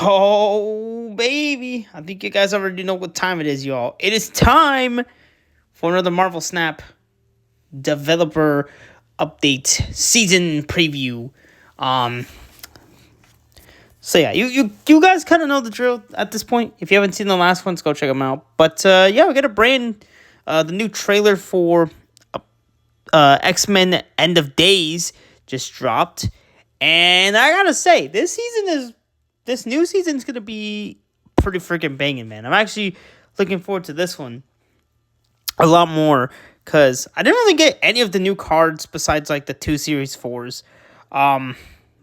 Oh, baby. I think you guys already know what time it is, y'all. It is time for another Marvel Snap developer update season preview. So yeah, you guys kind of know the drill at this point. If you haven't seen the last ones, go check them out. But yeah, we got the new trailer for X-Men End of Days just dropped. And I gotta say, this new season's gonna be pretty freaking banging, man. I'm actually looking forward to this one a lot more because I didn't really get any of the new cards besides like the 2 Series 4s.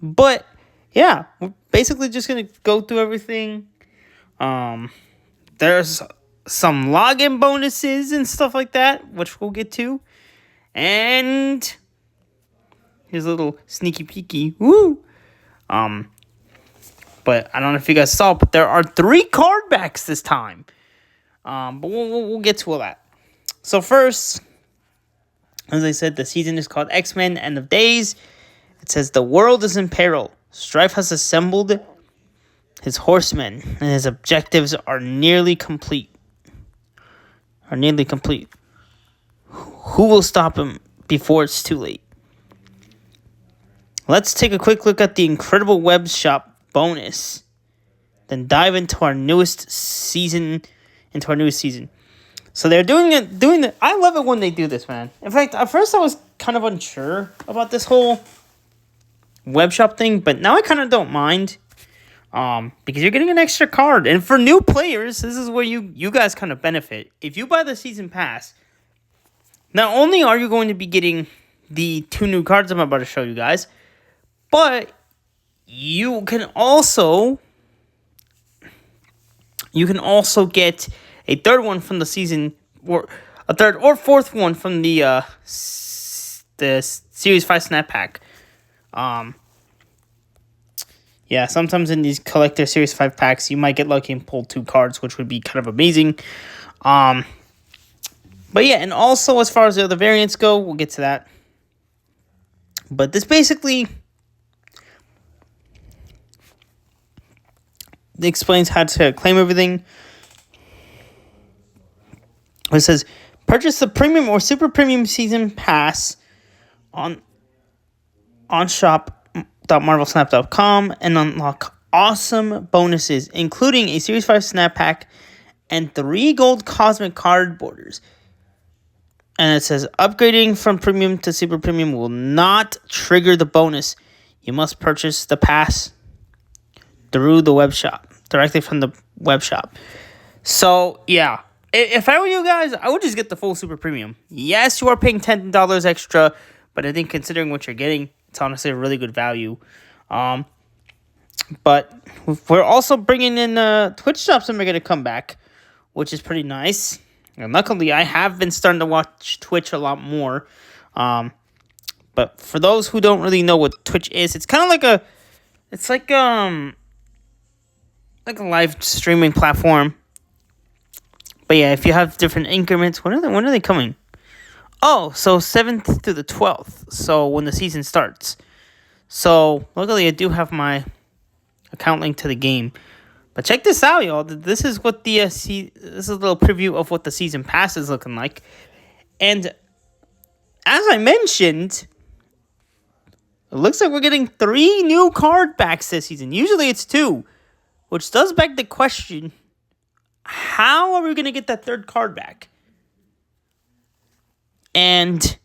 But yeah, we're basically just gonna go through everything. There's some login bonuses and stuff like that, which we'll get to. And here's a little sneaky peeky. Woo! But I don't know if you guys saw, but there are 3 card backs this time. But we'll get to all that. So first, as I said, the season is called X-Men End of Days. It says the world is in peril. Strife has assembled his horsemen, and his objectives are nearly complete. Who will stop him before it's too late? Let's take a quick look at the incredible web shop bonus, then dive into our newest season. So they're doing it. I love it when they do this, man. In fact, at first I was kind of unsure about this whole web shop thing, but now I kind of don't mind. Because you're getting an extra card, and for new players, this is where you guys kind of benefit. If you buy the season pass, not only are you going to be getting the 2 new cards I'm about to show you guys, but you can also get a third one from the season, or a third or fourth one from the Series 5 Snap Pack. Yeah, sometimes in these collector Series 5 packs, you might get lucky and pull 2 cards, which would be kind of amazing. But yeah, and also as far as the other variants go, we'll get to that. But this basically explains how to claim everything. It says, purchase the premium or super premium season pass on shop.marvelsnap.com and unlock awesome bonuses, including a Series 5 Snap Pack and 3 gold cosmic card borders. And it says, upgrading from premium to super premium will not trigger the bonus. You must purchase the pass through the web shop, directly from the web shop. So, yeah. If I were you guys, I would just get the full super premium. Yes, you are paying $10 extra, but I think considering what you're getting, it's honestly a really good value. But we're also bringing in Twitch shops and we're going to come back, which is pretty nice. And luckily, I have been starting to watch Twitch a lot more. But for those who don't really know what Twitch is, it's kind of like a live streaming platform. But yeah, if you have different increments, when are they coming? Oh, so 7th to the 12th. So when the season starts. So luckily, I do have my account link to the game. But check this out, y'all. This is what this is a little preview of what the season pass is looking like. And as I mentioned, it looks like we're getting 3 new card backs this season. Usually it's 2, which does beg the question, how are we going to get that 3rd card back? And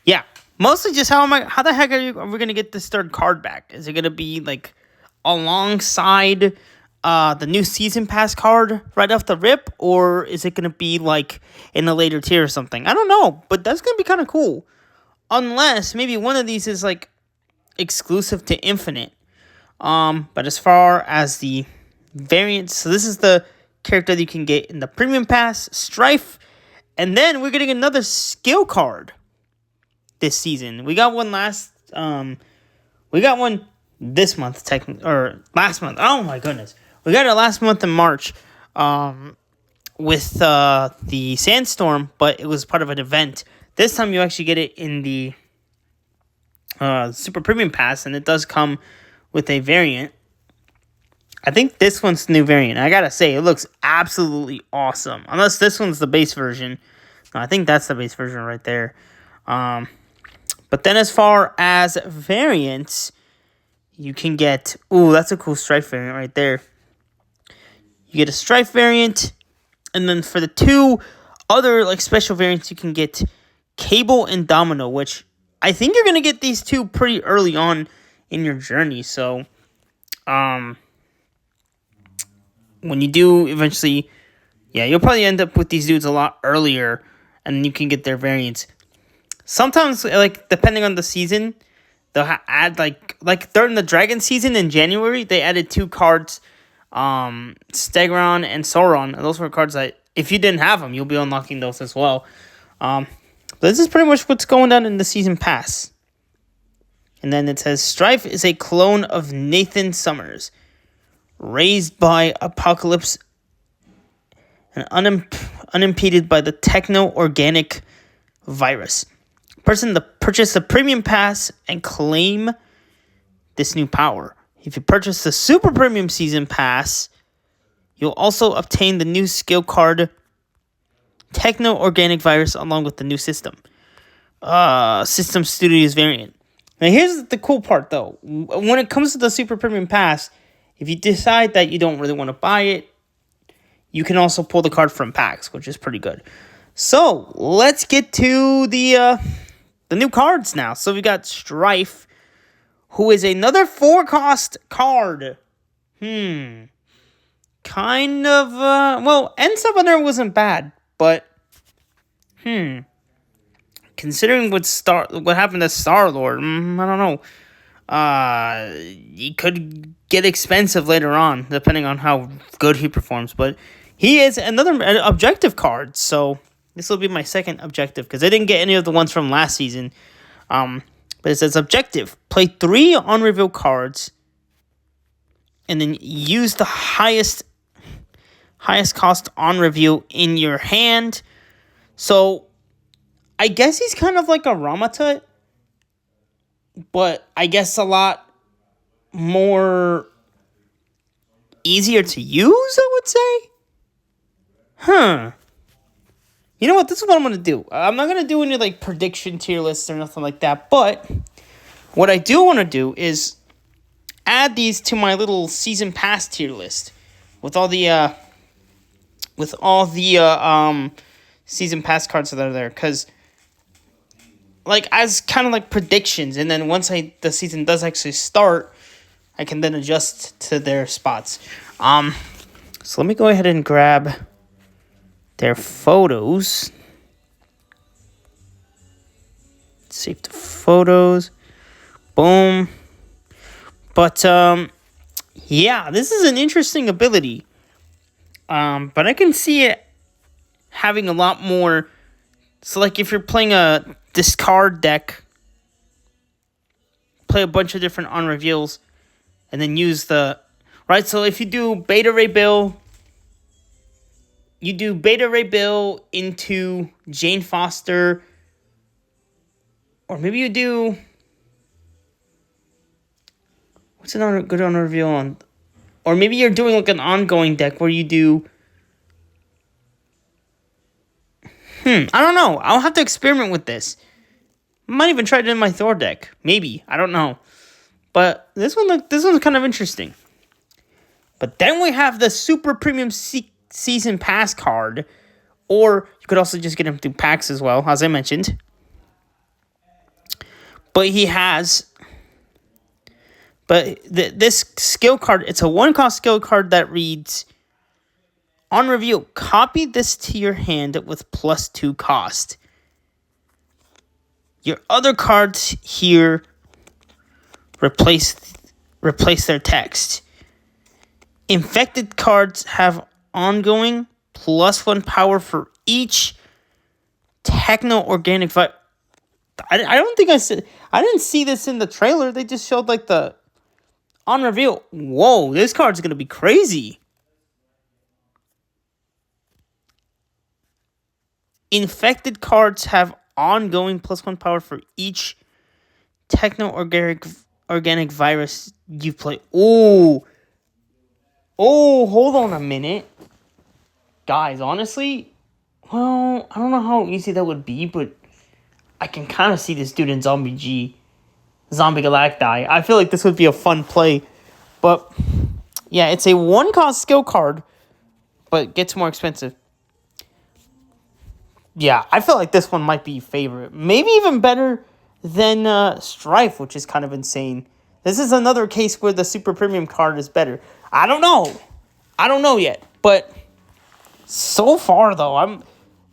yeah, mostly just how the heck are we going to get this 3rd card back? Is it going to be like alongside the new season pass card right off the rip, or is it going to be like in a later tier or something? I don't know, but that's going to be kind of cool. Unless maybe one of these is like exclusive to Infinite. But as far as the variants, so this is the character that you can get in the Premium Pass, Strife, and then we're getting another skill card this season. We got one this month, or last month. Oh my goodness, we got it last month in March, with the Sandstorm, but it was part of an event This time you actually get it in the Super Premium Pass, and it does come with a variant. I think this one's the new variant. I gotta say, it looks absolutely awesome. Unless this one's the base version. No, I think that's the base version right there. But then as far as variants, you can get... Ooh, that's a cool Strife variant right there. You get a Strife variant. And then for the two other like special variants, you can get Cable and Domino, which I think you're going to get these two pretty early on in your journey. So, when you do eventually... Yeah, you'll probably end up with these dudes a lot earlier, and you can get their variants. Sometimes, like, depending on the season, they'll add, like during the Dragon season in January, they added two cards, Stegron and Sauron. And those were cards that, if you didn't have them, you'll be unlocking those as well. But this is pretty much what's going on in the Season Pass. And then it says, Strife is a clone of Nathan Summers, raised by Apocalypse and unimpeded by the techno-organic virus. Person to purchase the Premium Pass and claim this new power. If you purchase the Super Premium Season Pass, you'll also obtain the new skill card Techno-Organic Virus along with the new system. System Studios variant. Now here's the cool part though. When it comes to the Super Premium Pass, if you decide that you don't really want to buy it, you can also pull the card from packs, which is pretty good. So, let's get to the new cards now. So, we got Strife, who is another 4-cost card. Kind of, well, End Summoner wasn't bad, but, considering what happened to Star-Lord, I don't know. He could get expensive later on, depending on how good he performs, but he is another objective card, so this will be my second objective, because I didn't get any of the ones from last season. But it says objective. Play 3 on-reveal cards, and then use the highest cost on-reveal in your hand. So, I guess he's kind of like a Ramatut, but I guess a lot more easier to use, I would say. You know what? This is what I'm going to do. I'm not going to do any, like, prediction tier lists or nothing like that. But what I do want to do is add these to my little Season Pass tier list with all the Season Pass cards that are there. Because, like, as kind of like predictions. And then once the season does actually start, I can then adjust to their spots. So let me go ahead and grab their photos. Save the photos. Boom. But, yeah, this is an interesting ability. But I can see it having a lot more. So, like, if you're playing a discard deck, play a bunch of different on-reveals, and then use the... Right, so if you do Beta Ray Bill... You do Beta Ray Bill into Jane Foster. Or maybe you do... What's a good on-reveal on... Or maybe you're doing like an ongoing deck where you do... I don't know. I'll have to experiment with this. Might even try it in my Thor deck. Maybe. I don't know. But this one's kind of interesting. But then we have the Super Premium Season Pass card. Or you could also just get him through packs as well, as I mentioned. But he has... But this skill card, it's a 1-cost skill card that reads... On reveal, copy this to your hand with +2 cost. Your other cards here replace their text. Infected cards have ongoing +1 power for each techno-organic I don't think I didn't see this in the trailer. They just showed like the on reveal. Whoa, this card's gonna be crazy. Infected cards have ongoing +1 power for each techno-organic virus you play. Hold on a minute. Guys, honestly, well, I don't know how easy that would be, but I can kind of see this dude in Zombie Galacti. I feel like this would be a fun play. But, yeah, it's a 1-cost skill card, but it gets more expensive. Yeah, I feel like this one might be favorite. Maybe even better than Strife, which is kind of insane. This is another case where the Super Premium card is better. I don't know yet, but so far, though,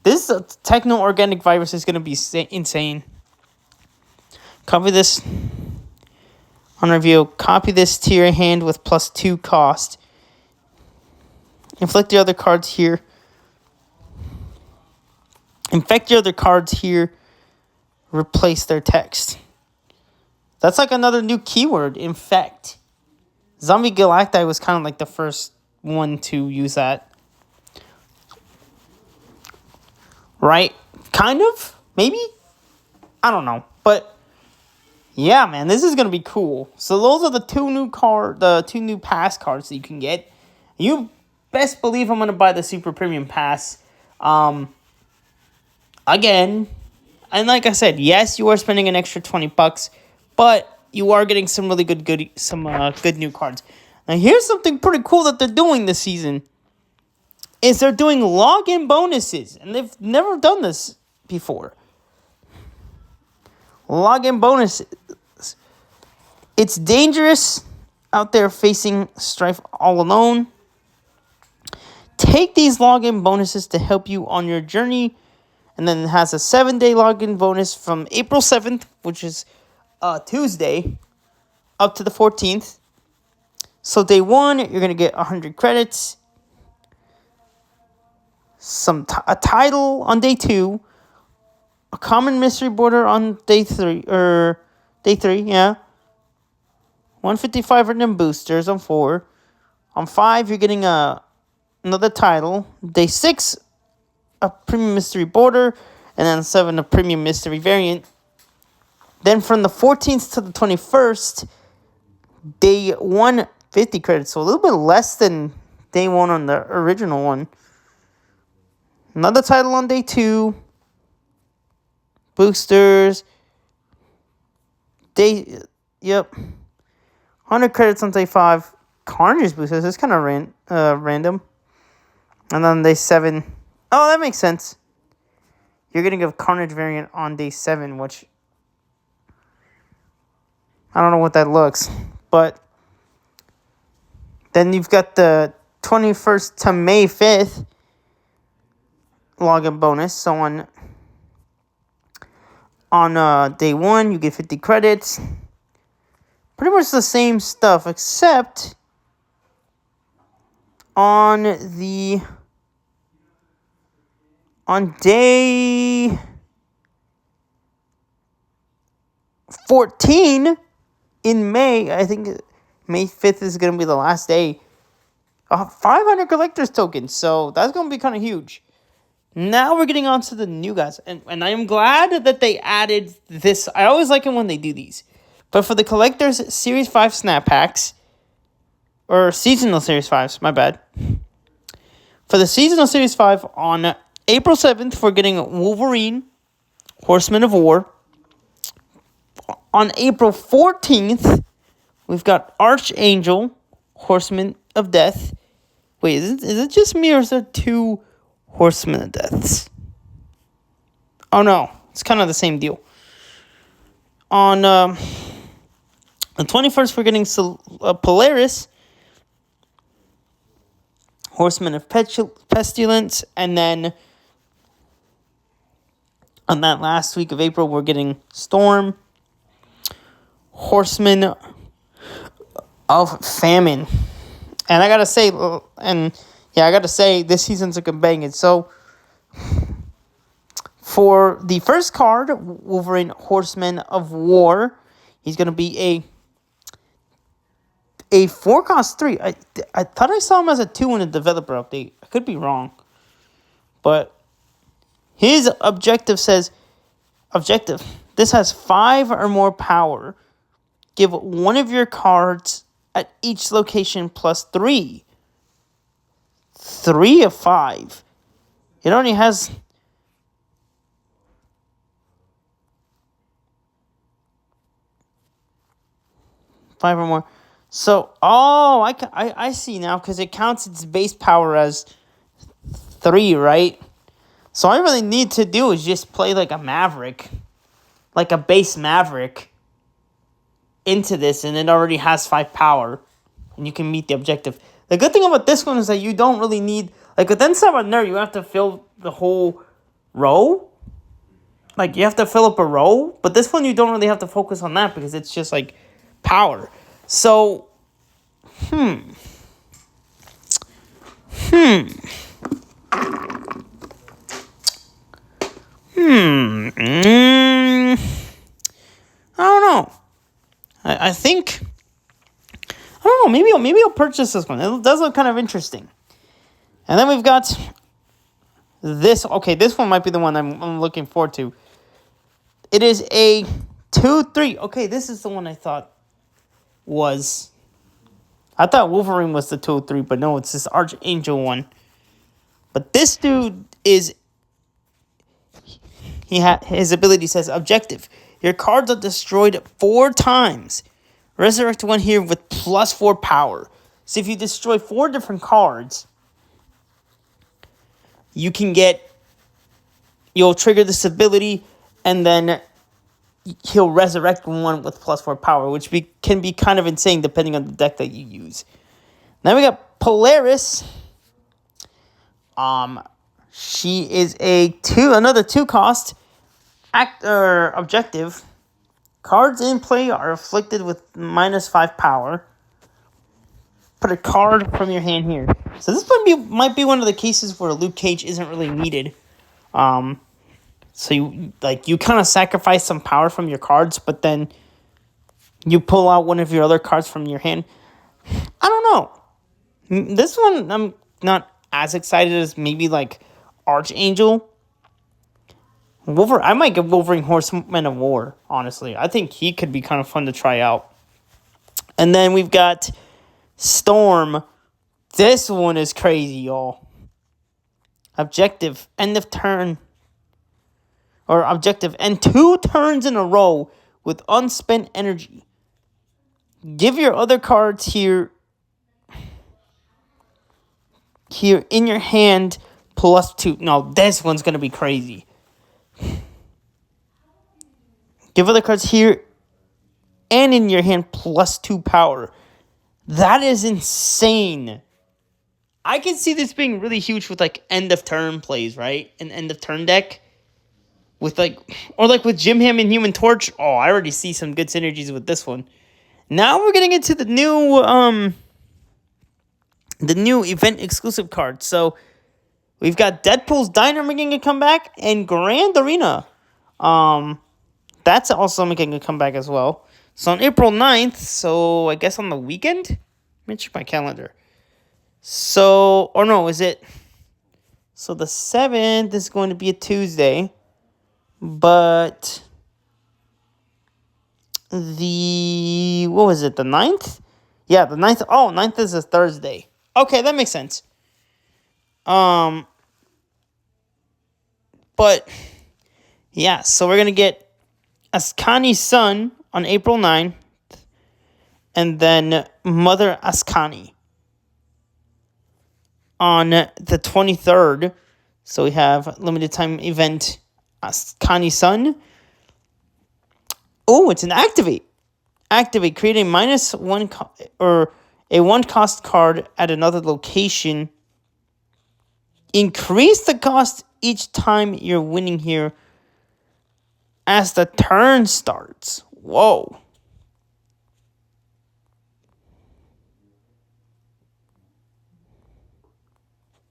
this techno-organic virus is going to be insane. Copy this on review. Copy this to your hand with +2 cost. Inflict the other cards here. Infect your other cards here. Replace their text. That's like another new keyword, infect. Zombie Galacti was kind of like the first one to use that. Right? Kind of? Maybe? I don't know. But, yeah, man, this is going to be cool. So those are the two new pass cards that you can get. You best believe I'm going to buy the Super Premium Pass. Again, and like I said, yes, you are spending an extra $20, but you are getting some really good new cards. Now, here's something pretty cool that they're doing this season. Is they're doing login bonuses, and they've never done this before. Login bonuses. It's dangerous out there facing Strife all alone. Take these login bonuses to help you on your journey. And then it has a 7-day login bonus from April 7th, which is Tuesday, up to the 14th. So day 1, you're going to get 100 credits. A title on day 2. A common mystery border on day 3. Day 3, yeah. 155 random boosters on 4. On 5, you're getting another title. Day 6, a premium mystery border, and then 7, a premium mystery variant. Then from the 14th to the 21st, day 1, 50 credits, so a little bit less than day 1 on the original one. Another title on day 2, boosters, 100 credits on day 5, Carnage boosters, it's kind of random. And then day 7, oh, that makes sense. You're going to give Carnage variant on day 7, which I don't know what that looks. But then you've got the 21st to May 5th login bonus. So on day 1, you get 50 credits. Pretty much the same stuff, except on day 14 in May, I think May 5th is going to be the last day, 500 collector's tokens, so that's going to be kind of huge. Now we're getting on to the new guys, and I am glad that they added this. I always like it when they do these. But for the collectors Series 5 snap packs, or seasonal Series 5s, my bad. For the seasonal Series 5 on April 7th, we're getting Wolverine, Horseman of War. On April 14th, we've got Archangel, Horseman of Death. Wait, is it just me, or is there 2 Horsemen of Deaths? Oh, no. It's kind of the same deal. On the 21st, we're getting Polaris, Horseman of Pestilence, and then on that last week of April, we're getting Storm, Horseman of Famine. And I gotta say, this season's looking banging. So, for the first card, Wolverine, Horseman of War, he's gonna be a 4-cost 3. I thought I saw him as a 2 in the developer update. I could be wrong. But his objective says, Objective. This has 5 or more power. Give one of your cards at each location plus 3. 3 of 5. It only has... Five or more. So, I see now, because it counts its base power as 3, right? So all I really need to do is just play like a Maverick, like a base Maverick into this, and it already has 5 power, and you can meet the objective. The good thing about this one is that you don't really need, like with Inside Nerd, you have to fill the whole row. Like, you have to fill up a row, but this one you don't really have to focus on that because it's just like power. So, I don't know. I think, I don't know, maybe I'll purchase this one. It does look kind of interesting. And then we've got this. Okay, this one might be the one I'm looking forward to. It is a 2/3. Okay, this is the one I thought Wolverine was the 2/3, but no, it's this Archangel one. But this dude is... His ability says, objective. Your cards are destroyed 4 times. Resurrect one here with plus 4 power. So if you destroy 4 different cards, you'll trigger this ability, and then he'll resurrect one with plus 4 power, which can be kind of insane depending on the deck that you use. Now we got Polaris. She is another 2 cost objective. Cards in play are afflicted with minus 5 power. Put a card from your hand here. So this might be one of the cases where Luke Cage isn't really needed. So you kind of sacrifice some power from your cards, but then you pull out one of your other cards from your hand. I don't know. This one I'm not as excited as maybe like Archangel. I might get Wolverine Horseman of War, honestly. I think he could be kind of fun to try out. And then we've got Storm. This one is crazy, y'all. Objective, end of turn. Or objective, end 2 turns in a row with unspent energy. Give your other cards here in your hand plus 2. No, this one's going to be crazy. Give other cards here and in your hand plus 2 power. That is insane. I can see this being really huge with like end of turn plays, right? An end of turn deck. With with Jim Ham and Human Torch. Oh, I already see some good synergies with this one. Now we're getting into the new event exclusive cards. So we've got Deadpool's Diner making a comeback and Grand Arena. That's also making a comeback as well. So on April 9th, so I guess on the weekend? Let me check my calendar. So the 7th is going to be a Tuesday. But the 9th? Yeah, the 9th. Oh, 9th is a Thursday. Okay, that makes sense. But yeah, so we're going to get Ascani's Son on April 9th, and then Mother Ascani on the 23rd. So we have limited time event Ascani's Son. Oh, it's an activate. Activate. Create a minus 1 or a 1 cost card at another location. Increase the cost each time you're winning here as the turn starts. Whoa.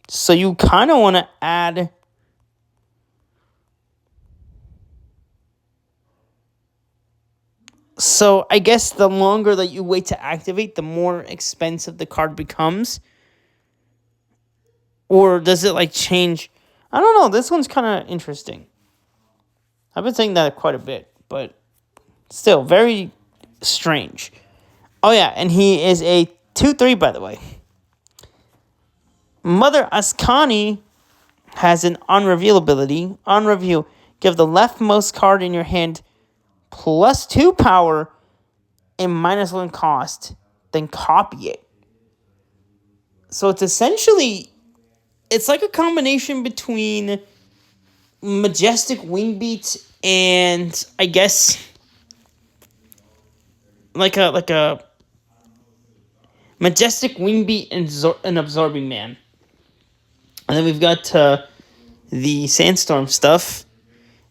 So you kind of want to add... So I guess the longer that you wait to activate, the more expensive the card becomes. Or does it change? I don't know. This one's kind of interesting. I've been saying that quite a bit, but still very strange. Oh yeah, and he is a 2/3, by the way. Mother Ascani has an unreveal ability. On review, give the leftmost card in your hand +2 power and -1 cost, then copy it. So it's essentially, it's like a combination between Majestic Wingbeat and I guess like a Majestic Wingbeat and Absorbing Man. And then we've got the Sandstorm stuff.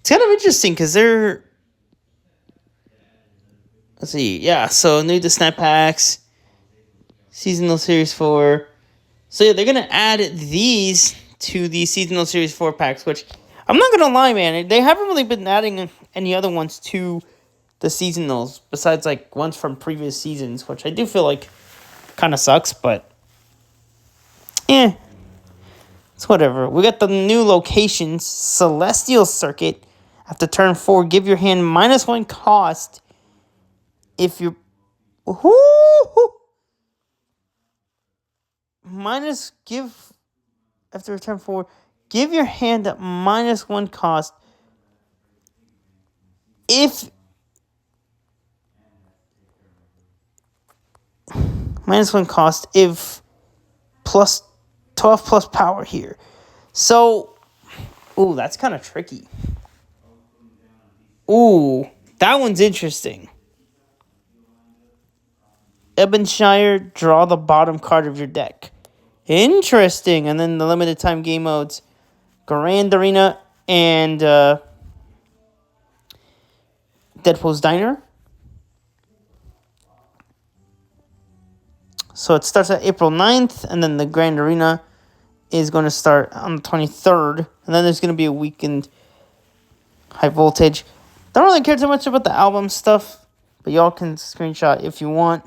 It's kind of interesting because they're... Let's see. Yeah, so new to Snap Packs. Seasonal Series 4. So yeah, they're going to add these to the Seasonal Series 4 packs, which I'm not going to lie, man. They haven't really been adding any other ones to the Seasonals besides like ones from previous seasons, which I do feel like kind of sucks, but yeah, it's whatever. We got the new locations. Celestial Circuit. After turn 4, give your hand -1 cost if you're... After turn 4, give your hand at -1 cost if... -1 cost if plus 12 plus power here. So, ooh, that's kind of tricky. Ooh, that one's interesting. Ebonshire, draw the bottom card of your deck. Interesting. And then the limited time game modes, Grand Arena and Deadpool's Diner. So it starts at April 9th, and then the Grand Arena is going to start on the 23rd. And then there's going to be a weekend High Voltage. Don't really care too much about the album stuff, but y'all can screenshot if you want.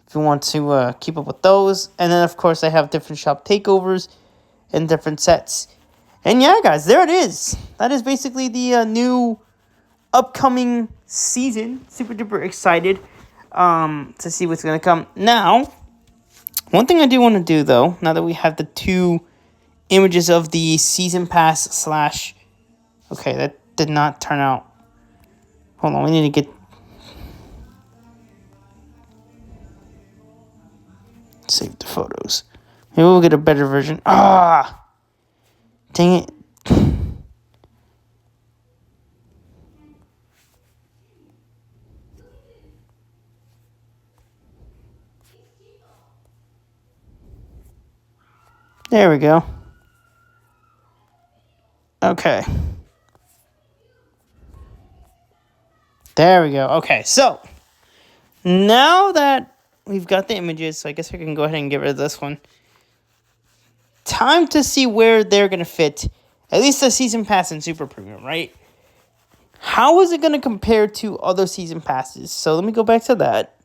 If you want to keep up with those. And then, of course, I have different shop takeovers and different sets. And yeah, guys, there it is. That is basically the new upcoming season. Super duper excited to see what's going to come. Now, one thing I do want to do, though, now that we have the 2 images of the season pass / okay, that did not turn out. Hold on, we need to get... Save the photos. Maybe we'll get a better version. Ah! Dang it. There we go. Okay. There we go. Okay, so now that we've got the images, so I guess I can go ahead and get rid of this one. Time to see where they're going to fit, at least the Season Pass and Super Premium, right? How is it going to compare to other Season Passes? So let me go back to that.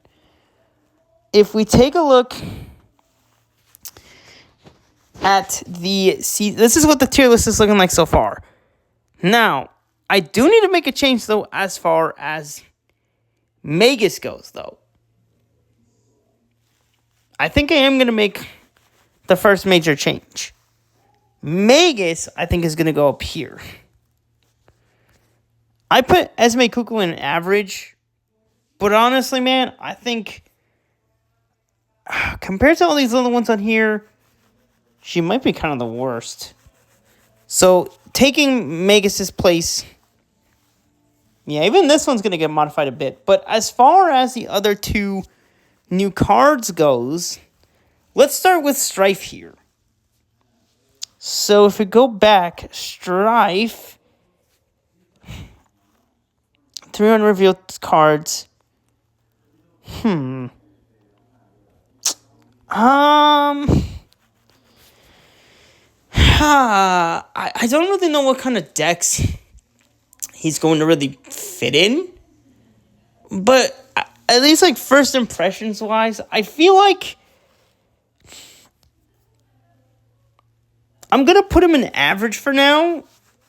If we take a look at this is what the tier list is looking like so far. Now, I do need to make a change, though, as far as Magus goes, though. I think I am going to make the first major change. Magus, I think, is going to go up here. I put Esme Cuckoo in average, but honestly, man, I think compared to all these other ones on here, she might be kind of the worst. So, taking Magus's place, yeah, even this one's going to get modified a bit. But as far as the other 2 new cards goes, let's start with Strife here. So if we go back, Strife, 3 unrevealed cards. I don't really know what kind of decks he's going to really fit in. But at least, like, first impressions wise, I feel like I'm going to put him in average for now.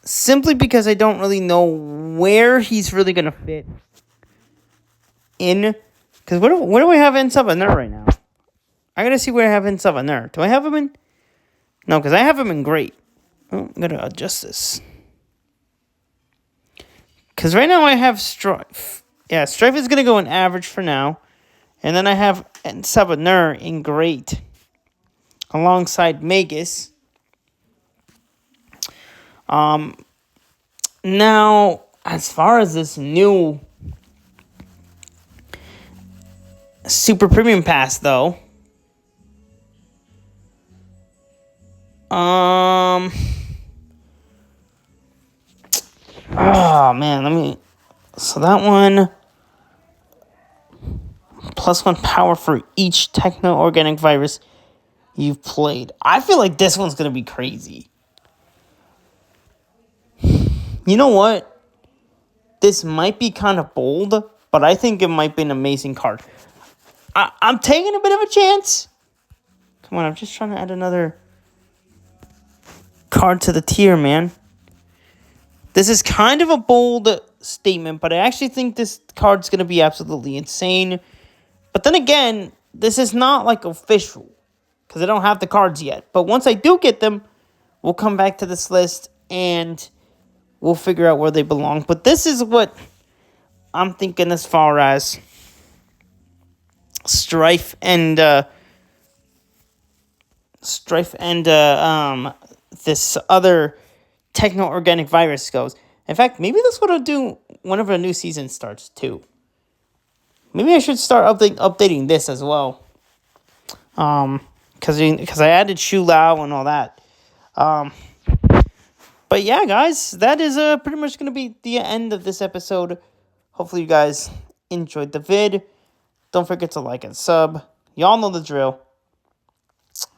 simply because I don't really know where he's really going to fit in. Because where do I have En Sabanur right now? I got to see where I have En Sabanur. Do I have him in? No, because I have him in great. Oh, I'm going to adjust this. Because right now I have Strife. Yeah, Strife is going to go in average for now. And then I have En Sabanur in great. Alongside Magus. Now, as far as this new Super Premium Pass, though, oh man, so that one, +1 power for each techno-organic virus you've played. I feel like this one's gonna be crazy. You know what? This might be kind of bold, but I think it might be an amazing card. I'm taking a bit of a chance. Come on, I'm just trying to add another card to the tier, man. This is kind of a bold statement, but I actually think this card's going to be absolutely insane. But then again, this is not like official because I don't have the cards yet. But once I do get them, we'll come back to this list and we'll figure out where they belong. But this is what I'm thinking as far as Strife and this other techno-organic virus goes. In fact, maybe that's what I'll do whenever a new season starts too. Maybe I should start updating this as well. Because I added Shu Lao and all that. But yeah, guys, that is pretty much going to be the end of this episode. Hopefully you guys enjoyed the vid. Don't forget to like and sub. Y'all know the drill.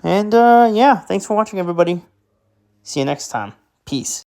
And yeah, thanks for watching, everybody. See you next time. Peace.